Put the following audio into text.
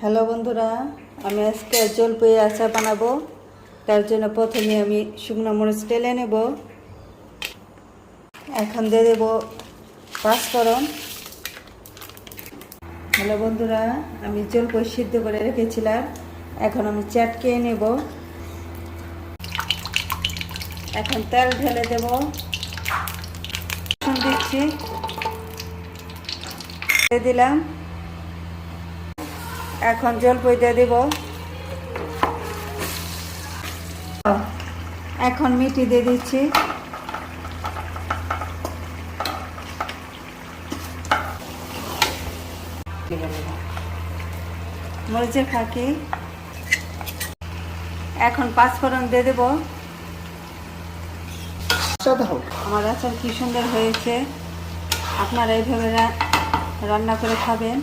Hello বন্ধুরা, আমি আজকে জলপাই আচার বানাবো। তার জন্য প্রথমে আমি শুকনো মরিচ টেলে নেব। এখন দিয়ে দেব পাঁচফোড়ন। হ্যালো বন্ধুরা, আমি জলপাই সিদ্ধ করে রেখেছিলাম, এখন আমি চটকে নেব। এখন তেল ঢেলে দেব, দিচ্ছি, দিয়ে দিলাম। এখন জলপাই দিয়ে দেব। এখন মিষ্টি দিয়ে দিচ্ছি। মরিচের ফাঁকি। এখন পাঁচফোড়ন দিয়ে দেব। আমার আচার কি সুন্দর হয়েছে, আপনারা এইভাবে রান্না করে খাবেন।